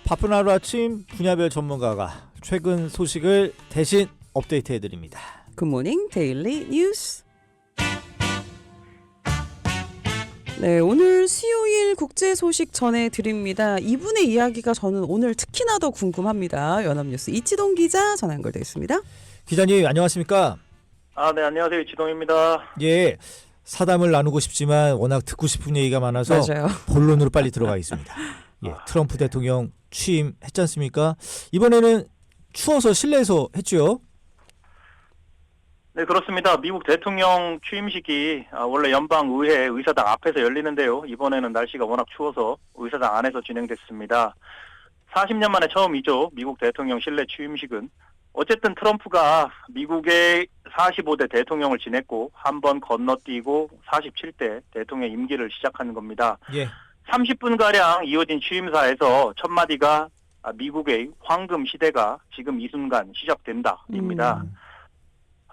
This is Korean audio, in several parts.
바쁜 하루 아침 분야별 전문가가 최근 소식을 대신 업데이트해드립니다. 굿모닝 데일리 뉴스. 네, 오늘 수요일 국제 소식 전해드립니다. 이분의 이야기가 저는 오늘 특히나 더 궁금합니다. 연합뉴스 이치동 기자 전화 연결되어 있습니다. 기자님 안녕하십니까? 네, 안녕하세요. 이치동입니다. 예, 사담을 나누고 싶지만 워낙 듣고 싶은 얘기가 많아서 맞아요. 본론으로 빨리 들어가겠습니다. 예, 트럼프 대통령 취임했지 않습니까? 이번에는 추워서 실내에서 했죠? 네, 그렇습니다. 미국 대통령 취임식이 원래 연방의회 의사당 앞에서 열리는데요. 이번에는 날씨가 워낙 추워서 의사당 안에서 진행됐습니다. 40년 만에 처음이죠. 미국 대통령 실내 취임식은. 어쨌든 트럼프가 미국의 45대 대통령을 지냈고 한 번 건너뛰고 47대 대통령 임기를 시작하는 겁니다. 예. 30분가량 이어진 취임사에서 첫 마디가 미국의 황금 시대가 지금 이 순간 시작된다입니다.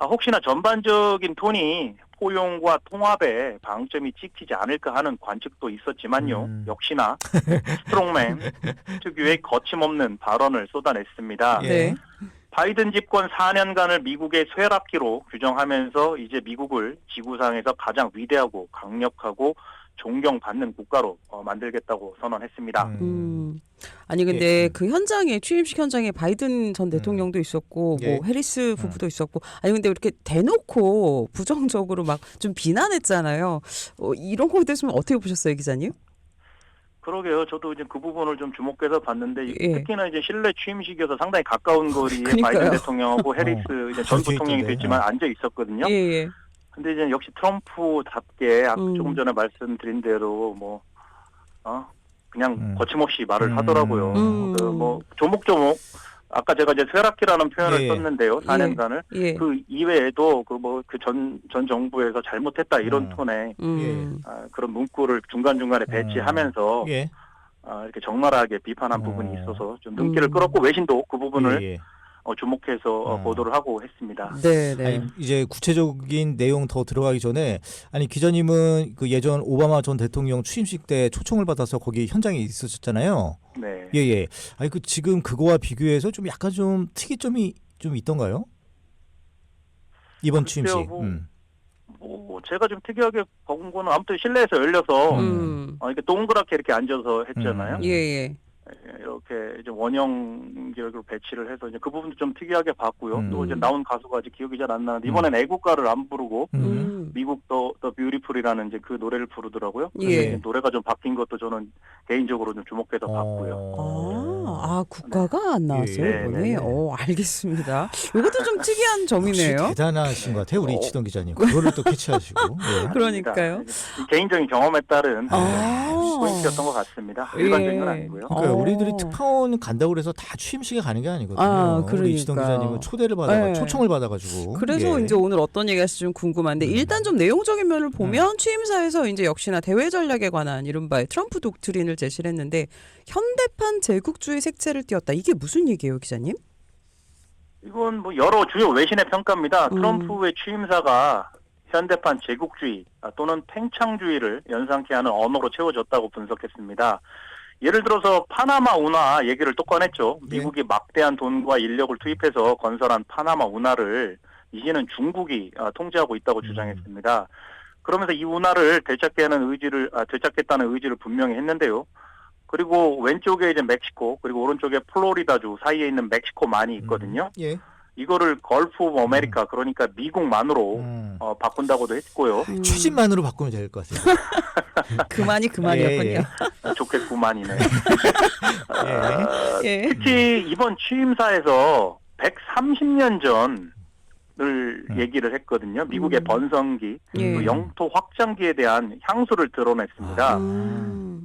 혹시나 전반적인 톤이 포용과 통합에 방점이 찍히지 않을까 하는 관측도 있었지만요. 역시나 스트롱맨 특유의 거침없는 발언을 쏟아냈습니다. 네. 바이든 집권 4년간을 미국의 쇠락기로 규정하면서 이제 미국을 지구상에서 가장 위대하고 강력하고 존경받는 국가로 만들겠다고 선언했습니다. 아니 근데 그 현장에 취임식 현장에 바이든 전 대통령도 있었고 예. 뭐 해리스 부부도 있었고 아니 근데 이렇게 대놓고 부정적으로 막 좀 비난했잖아요. 이런 거에 대해서 어떻게 보셨어요, 기자님? 그러게요. 저도 이제 그 부분을 좀 주목해서 봤는데 예. 특히나 이제 실내 취임식이어서 상당히 가까운 거리에 그러니까요. 바이든 대통령하고 해리스 이제 전 뒤에 부통령이 있던데. 됐지만 앉아 있었거든요. 예. 근데 이제 역시 트럼프답게 조금 전에 말씀드린 대로 그냥 거침없이 말을 하더라고요. 뭐 조목조목 아까 제가 이제 쇠락기라는 표현을 예. 썼는데요. 4년간을 예. 그 이외에도 그 전 정부에서 잘못했다 이런 톤의 그런 문구를 중간중간에 배치하면서 예. 이렇게 적나라하게 비판한 부분이 있어서 좀 눈길을 끌었고 외신도 그 부분을 예. 주목해서 보도를 하고 했습니다. 네. 아니, 이제 구체적인 내용 더 들어가기 전에 아니 기자님은 그 예전 오바마 전 대통령 취임식 때 초청을 받아서 거기 현장에 있으셨잖아요. 네. 예. 아니 그 지금 그거와 비교해서 좀 약간 좀 특이점이 좀 있던가요? 이번 글쎄요, 취임식. 뭐 제가 좀 특이하게 본 거는 아무튼 실내에서 열려서 이렇게 동그랗게 이렇게 앉아서 했잖아요. 예. 이렇게 이제 원형 기록으로 배치를 해서 이제 그 부분도 좀 특이하게 봤고요. 또 이제 나온 가수가 아직 기억이 잘 안 나는데 이번엔 애국가를 안 부르고 미국 더 뷰티풀이라는 이제 그 노래를 부르더라고요. 예. 노래가 좀 바뀐 것도 저는 개인적으로 좀 주목해서 봤고요. 국가가 안 나왔어요, 네. 이번에. 네. 알겠습니다. 이것도 좀 특이한 점이네요. 역시 대단하신 것 같아요, 우리 이치동 기자님. 그거를 또 캐치하시고. 예. 그러니까요. 개인적인 경험에 따른 포인트였던 것 같습니다. 일반적인 건 아니고요. 그러니까 우리들이 특파원 간다고 그래서 다 취임식에 가는 게 아니거든요. 우리 이치동 그러니까요. 기자님은 초대를 받아가 네. 초청을 받아가지고. 그래서 예. 이제 오늘 어떤 얘기가 있을지 좀 궁금한데 일단 좀 내용적인 면을 보면 취임사에서 이제 역시나 대외 전략에 관한 이른바 트럼프 독트린을 제시를 했는데 현대판 제국주의 색채를 띄웠다. 이게 무슨 얘기예요, 기자님? 이건 뭐 여러 주요 외신의 평가입니다. 트럼프의 취임사가 현대판 제국주의 또는 팽창주의를 연상케 하는 언어로 채워졌다고 분석했습니다. 예를 들어서 파나마 운하 얘기를 또 꺼냈죠. 미국이 막대한 돈과 인력을 투입해서 건설한 파나마 운하를 이제는 중국이 통제하고 있다고 주장했습니다. 그러면서 이 운하를 되찾겠다는 의지를 분명히 했는데요. 그리고 왼쪽에 이제 멕시코 그리고 오른쪽에 플로리다주 사이에 있는 멕시코만이 있거든요. 예. 이거를 걸프 오브 아메리카 그러니까 미국만으로 바꾼다고도 했고요. 최신만으로 바꾸면 될 것 같아요. 그만이었군요. 좋겠구만이네. 예. 특히 이번 취임사에서 130년 전을 얘기를 했거든요. 미국의 번성기, 그 영토 확장기에 대한 향수를 드러냈습니다.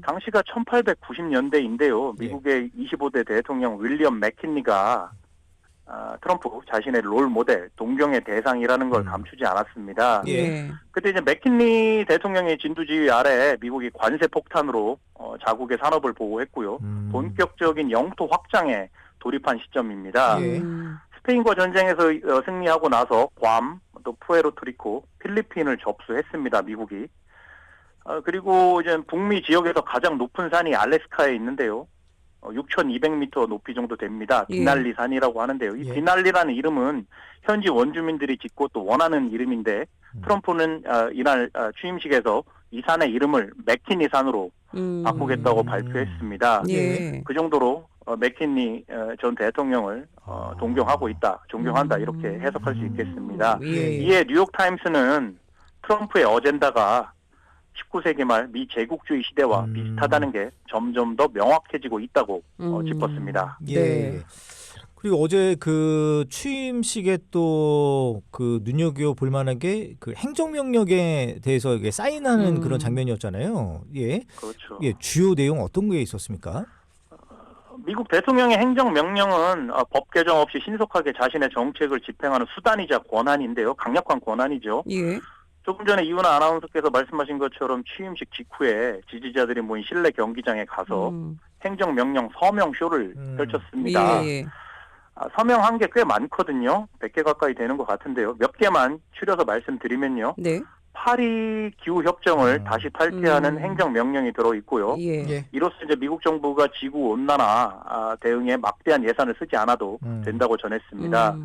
당시가 1890년대인데요. 미국의 25대 대통령 윌리엄 맥킨리가 트럼프 자신의 롤 모델, 동경의 대상이라는 걸 감추지 않았습니다. 예. 그때 이제 맥킨리 대통령의 진두지휘 아래 미국이 관세 폭탄으로 자국의 산업을 보호했고요. 본격적인 영토 확장에 돌입한 시점입니다. 예. 스페인과 전쟁에서 승리하고 나서 괌, 또 푸에르토리코, 필리핀을 접수했습니다. 미국이. 그리고 이제 북미 지역에서 가장 높은 산이 알래스카에 있는데요. 6,200m 높이 정도 됩니다. 예. 디날리 산이라고 하는데요. 이 예. 디날리라는 이름은 현지 원주민들이 짓고 또 원하는 이름인데 트럼프는 이날 취임식에서 이 산의 이름을 맥키니 산으로 바꾸겠다고 발표했습니다. 예. 그 정도로 맥키니 전 대통령을 동경하고 있다, 존경한다 이렇게 해석할 수 있겠습니다. 예. 이에 뉴욕타임스는 트럼프의 어젠다가 19세기 말 미 제국주의 시대와 비슷하다는 게 점점 더 명확해지고 있다고 짚었습니다. 예. 네. 그리고 어제 그 취임식에 또 그 눈여겨 볼 만한 게 그 행정명령에 대해서 이게 사인하는 그런 장면이었잖아요. 예. 그렇죠. 예, 주요 내용 어떤 게 있었습니까? 미국 대통령의 행정명령은 법 개정 없이 신속하게 자신의 정책을 집행하는 수단이자 권한인데요. 강력한 권한이죠. 예. 조금 전에 이윤아 아나운서께서 말씀하신 것처럼 취임식 직후에 지지자들이 모인 실내 경기장에 가서 행정명령 서명쇼를 펼쳤습니다. 예. 서명한 게 꽤 많거든요. 100개 가까이 되는 것 같은데요. 몇 개만 추려서 말씀드리면요. 네. 파리 기후협정을 다시 탈퇴하는 행정명령이 들어있고요. 예. 이로써 이제 미국 정부가 지구 온난화 대응에 막대한 예산을 쓰지 않아도 된다고 전했습니다.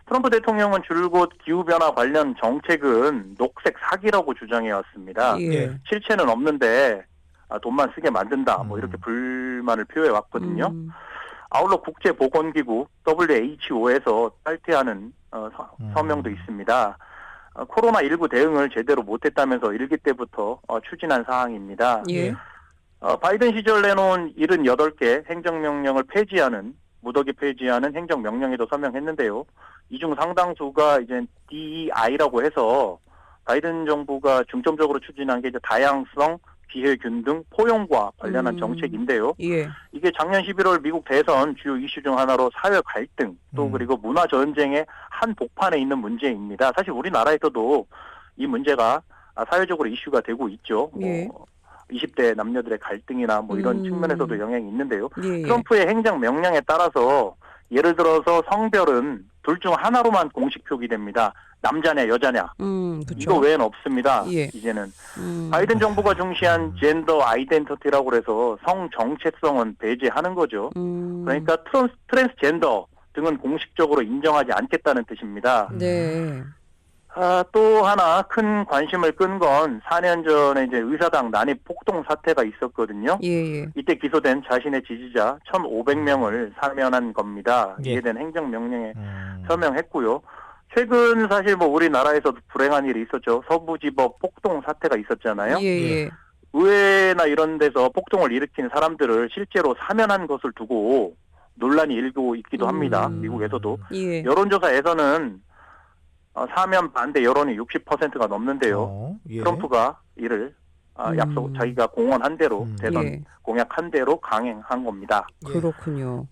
트럼프 대통령은 줄곧 기후변화 관련 정책은 녹색 사기라고 주장해왔습니다. 예. 실체는 없는데 돈만 쓰게 만든다. 뭐 이렇게 불만을 표해왔거든요. 아울러 국제보건기구 WHO에서 탈퇴하는 서명도 있습니다. 코로나19 대응을 제대로 못했다면서 일기 때부터 추진한 사항입니다. 예. 바이든 시절 내놓은 78개 행정명령을 무더기 폐지하는 행정명령에도 서명했는데요. 이 중 상당수가 이제 DEI라고 해서 바이든 정부가 중점적으로 추진한 게 이제 다양성, 기회균 등 포용과 관련한 정책인데요. 예. 이게 작년 11월 미국 대선 주요 이슈 중 하나로 사회 갈등 또 그리고 문화 전쟁의 한복판에 있는 문제입니다. 사실 우리나라에서도 이 문제가 사회적으로 이슈가 되고 있죠. 예. 20대 남녀들의 갈등이나 뭐 이런 측면에서도 영향이 있는데요. 예. 트럼프의 행정 명령에 따라서 예를 들어서 성별은 둘 중 하나로만 공식 표기됩니다. 남자냐 여자냐. 그쵸. 이거 외에는 없습니다. 예. 이제는. 바이든 정부가 중시한 젠더 아이덴티티라고 해서 성 정체성은 배제하는 거죠. 그러니까 트랜스젠더 등은 공식적으로 인정하지 않겠다는 뜻입니다. 네. 또 하나 큰 관심을 끈 건 4년 전에 이제 의사당 난입 폭동 사태가 있었거든요. 예. 이때 기소된 자신의 지지자 1,500명을 사면한 겁니다. 예. 이에 대한 행정명령에 서명했고요. 최근 사실 뭐 우리나라에서도 불행한 일이 있었죠. 서부지법 폭동 사태가 있었잖아요. 예. 의회나 이런 데서 폭동을 일으킨 사람들을 실제로 사면한 것을 두고 논란이 일고 있기도 합니다. 미국에서도. 예. 여론조사에서는 사면 반대 여론이 60%가 넘는데요. 예. 트럼프가 이를 자기가 공언한 대로 대선 예. 공약한 대로 강행한 겁니다. 그렇군요.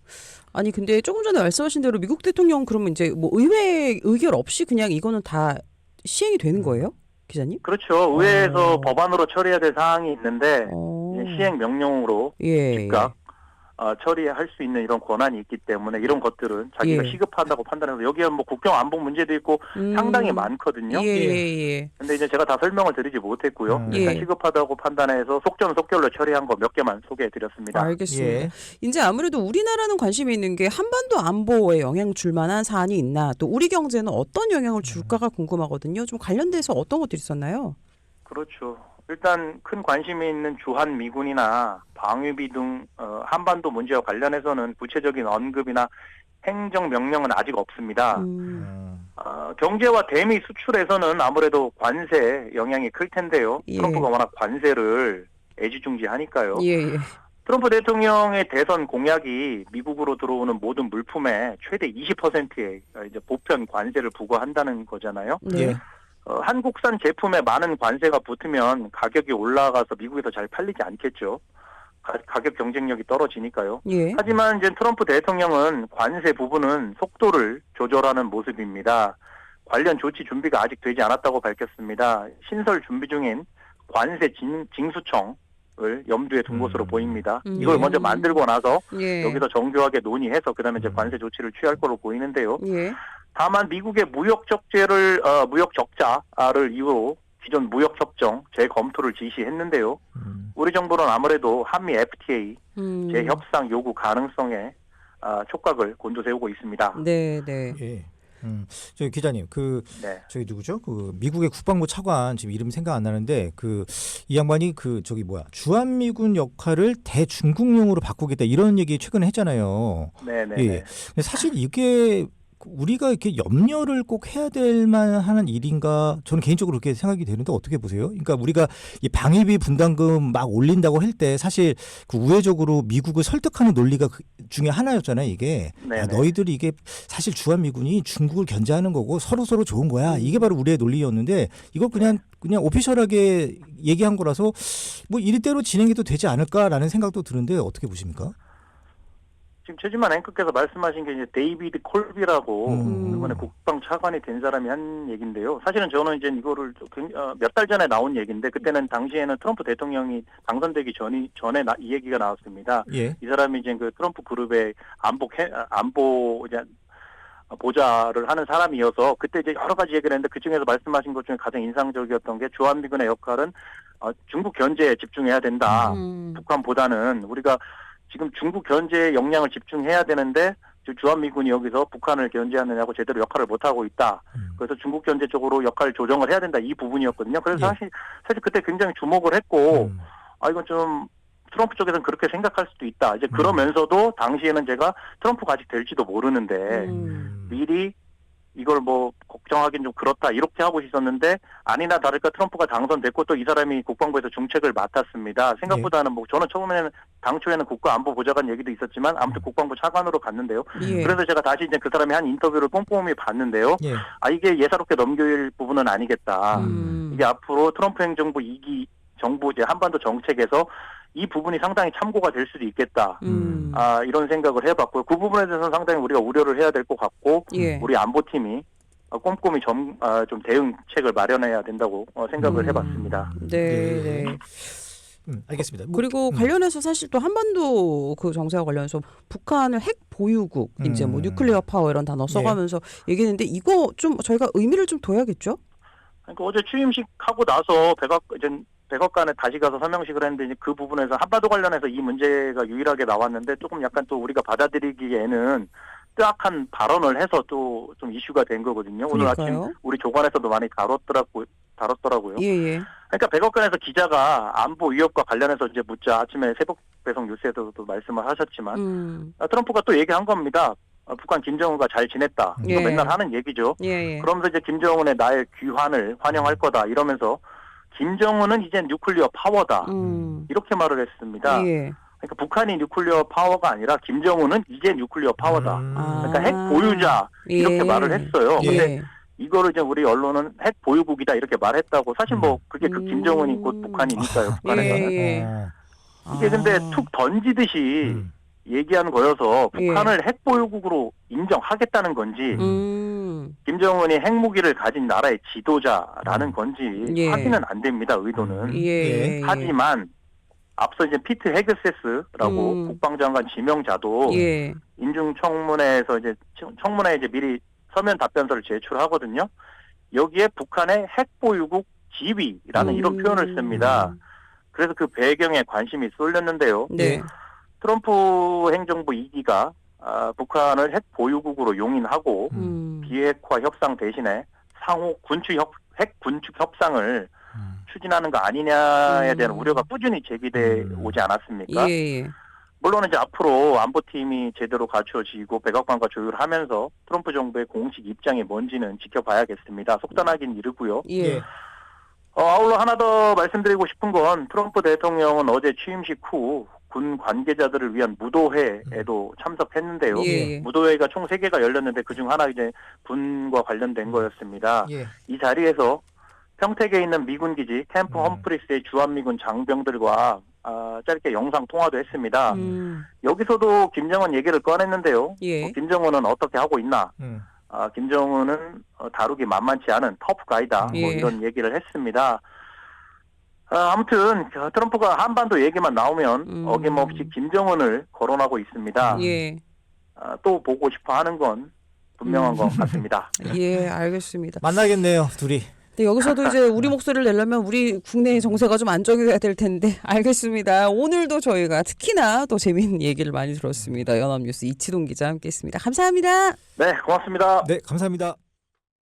아니 근데 조금 전에 말씀하신 대로 미국 대통령 그러면 이제 뭐 의회 의결 없이 그냥 이거는 다 시행이 되는 거예요, 기자님? 그렇죠. 의회에서 법안으로 처리해야 될 사항이 있는데 예. 시행 명령으로 예. 즉각 처리할 수 있는 이런 권한이 있기 때문에 이런 것들은 자기가 예. 시급하다고 판단해서 여기에 뭐 국경 안보 문제도 있고 상당히 많거든요. 예. 근데 이제 제가 다 설명을 드리지 못했고요. 일단 예. 시급하다고 판단해서 속전속결로 처리한 거 몇 개만 소개해드렸습니다. 알겠습니다. 예. 이제 아무래도 우리나라는 관심이 있는 게 한반도 안보에 영향 줄 만한 사안이 있나 또 우리 경제는 어떤 영향을 줄까가 궁금하거든요. 좀 관련돼서 어떤 것들이 있었나요? 그렇죠. 일단 큰 관심이 있는 주한 미군이나 방위비 등 한반도 문제와 관련해서는 구체적인 언급이나 행정명령은 아직 없습니다. 경제와 대미 수출에서는 아무래도 관세 영향이 클 텐데요. 예. 트럼프가 워낙 관세를 애지중지하니까요. 예. 트럼프 대통령의 대선 공약이 미국으로 들어오는 모든 물품에 최대 20%의 이제 보편 관세를 부과한다는 거잖아요. 네. 예. 한국산 제품에 많은 관세가 붙으면 가격이 올라가서 미국에서 잘 팔리지 않겠죠. 가격 경쟁력이 떨어지니까요. 예. 하지만 이제 트럼프 대통령은 관세 부분은 속도를 조절하는 모습입니다. 관련 조치 준비가 아직 되지 않았다고 밝혔습니다. 신설 준비 중인 관세 징수청을 염두에 둔 것으로 보입니다. 이걸 먼저 만들고 나서 예. 여기서 정교하게 논의해서 그다음에 이제 관세 조치를 취할 걸로 보이는데요. 예. 다만 미국의 무역 적자를 이유로 기존 무역 협정 재검토를 지시했는데요. 우리 정부는 아무래도 한미 FTA 재협상 요구 가능성에 촉각을 곤두세우고 있습니다. 네, 네. 예. 저기 기자님, 네. 저기 누구죠? 미국의 국방부 차관 지금 이름 생각 안 나는데 이 양반이 주한미군 역할을 대중국용으로 바꾸겠다 이런 얘기 최근에 했잖아요. 네네. 예. 근데 사실 이게 우리가 이렇게 염려를 꼭 해야 될 만한 일인가 저는 개인적으로 그렇게 생각이 되는데 어떻게 보세요? 그러니까 우리가 이 방위비 분담금 막 올린다고 할 때 사실 우회적으로 미국을 설득하는 논리가 중에 하나였잖아요. 이게 야, 너희들이 이게 사실 주한미군이 중국을 견제하는 거고 서로 좋은 거야. 이게 바로 우리의 논리였는데 이걸 그냥 오피셜하게 얘기한 거라서 뭐 이리대로 진행해도 되지 않을까라는 생각도 드는데 어떻게 보십니까? 지금 최진만 앵커께서 말씀하신 게 이제 데이비드 콜비라고 이번에 국방 차관이 된 사람이 한 얘기인데요. 사실은 저는 이제 이거를 몇 달 전에 나온 얘기인데 그때는 당시에는 트럼프 대통령이 당선되기 전에 이 얘기가 나왔습니다. 예. 이 사람이 이제 그 트럼프 그룹의 안보 이제 보좌를 하는 사람이어서 그때 이제 여러 가지 얘기를 했는데 그 중에서 말씀하신 것 중에 가장 인상적이었던 게 주한미군의 역할은 중국 견제에 집중해야 된다. 북한보다는 우리가 지금 중국 견제에 역량을 집중해야 되는데 주한미군이 여기서 북한을 견제하느냐고 제대로 역할을 못하고 있다. 그래서 중국 견제 쪽으로 역할 조정을 해야 된다. 이 부분이었거든요. 그래서 사실 그때 굉장히 주목을 했고 이건 좀 트럼프 쪽에서는 그렇게 생각할 수도 있다. 이제 그러면서도 당시에는 제가 트럼프가 아직 될지도 모르는데 미리 이걸 뭐 걱정하기는 좀 그렇다 이렇게 하고 있었는데 아니나 다를까 트럼프가 당선됐고 또 이 사람이 국방부에서 중책을 맡았습니다. 생각보다는 뭐 저는 처음에는 당초에는 국가안보보좌관 얘기도 있었지만 아무튼 국방부 차관으로 갔는데요. 예. 그래서 제가 다시 이제 그 사람이 한 인터뷰를 꼼꼼히 봤는데요. 예. 이게 예사롭게 넘길 부분은 아니겠다. 이게 앞으로 트럼프 행정부 2기 정부 이제 한반도 정책에서 이 부분이 상당히 참고가 될 수도 있겠다. 이런 생각을 해봤고요. 그 부분에 대해서는 상당히 우리가 우려를 해야 될 것 같고 예. 우리 안보팀이 꼼꼼히 좀 대응책을 마련해야 된다고 생각을 해봤습니다. 네. 네. 알겠습니다. 그리고 관련해서 사실 또 한반도 그 정세와 관련해서 북한을 핵 보유국 이제 뭐 뉴클리어 파워 이런 단어 써가면서 얘기했는데 이거 좀 저희가 의미를 좀 둬야겠죠? 그러니까 어제 취임식 하고 나서 백악관에 다시 가서 설명식을 했는데 이제 그 부분에서 한반도 관련해서 이 문제가 유일하게 나왔는데 조금 약간 또 우리가 받아들이기에는 뜨악한 발언을 해서 또 좀 이슈가 된 거거든요. 오늘 그러니까요. 아침 우리 조간에서도 많이 다뤘더라고요. 예. 그러니까 백악관에서 기자가 안보 위협과 관련해서 이제 묻자 아침에 새벽 배송 뉴스에서도 말씀을 하셨지만 트럼프가 또 얘기한 겁니다. 북한 김정은가 잘 지냈다. 이거 예. 맨날 하는 얘기죠. 예. 그러면서 이제 김정은의 나의 귀환을 환영할 거다 이러면서 김정은은 이제 뉴클리어 파워다. 이렇게 말을 했습니다. 예. 그러니까 북한이 뉴클리어 파워가 아니라 김정은은 이제 뉴클리어 파워다. 그러니까 핵 보유자 이렇게 말을 했어요. 근데 이거를 이제 우리 언론은 핵 보유국이다 이렇게 말했다고 사실 뭐 그게 그 김정은이 곧 북한이니까요. 북한에서는. 이게 근데 툭 던지듯이 얘기한 거여서 북한을 핵 보유국으로 인정하겠다는 건지 김정은이 핵무기를 가진 나라의 지도자라는 건지 확인은 안 됩니다. 의도는. 하지만 앞서 이제 피트 헤그세스라고 국방장관 지명자도 인중청문회에서 이제 청문회에 이제 미리 서면 답변서를 제출하거든요. 여기에 북한의 핵 보유국 지위라는 이런 표현을 씁니다. 그래서 그 배경에 관심이 쏠렸는데요. 네. 트럼프 행정부 2기가 북한을 핵 보유국으로 용인하고 비핵화 협상 대신에 상호 핵 군축 협상을 추진하는 거 아니냐에 대한 우려가 꾸준히 제기돼 오지 않았습니까? 물론 이제 앞으로 안보팀이 제대로 갖춰지고 백악관과 조율하면서 트럼프 정부의 공식 입장이 뭔지는 지켜봐야겠습니다. 속단하긴 이르고요. 아울러 하나 더 말씀드리고 싶은 건 트럼프 대통령은 어제 취임식 후 군 관계자들을 위한 무도회에도 참석했는데요. 무도회가 총 3개가 열렸는데 그중 하나 이제 군과 관련된 거였습니다. 이 자리에서 평택에 있는 미군 기지 캠프 험프리스의 주한미군 장병들과 짧게 영상 통화도 했습니다. 여기서도 김정은 얘기를 꺼냈는데요. 김정은은 어떻게 하고 있나? 김정은은 다루기 만만치 않은 터프 가이다. 뭐 이런 얘기를 했습니다. 아무튼 트럼프가 한반도 얘기만 나오면 어김없이 김정은을 거론하고 있습니다. 또 보고 싶어 하는 건 분명한 것 같습니다. 알겠습니다. 만나겠네요, 둘이. 네, 여기서도 이제 우리 목소리를 내려면 우리 국내 정세가 좀 안정이 돼야 될 텐데 알겠습니다. 오늘도 저희가 특히나 또 재미있는 얘기를 많이 들었습니다. 연합뉴스 이치동 기자 함께했습니다. 감사합니다. 네, 고맙습니다. 네, 감사합니다.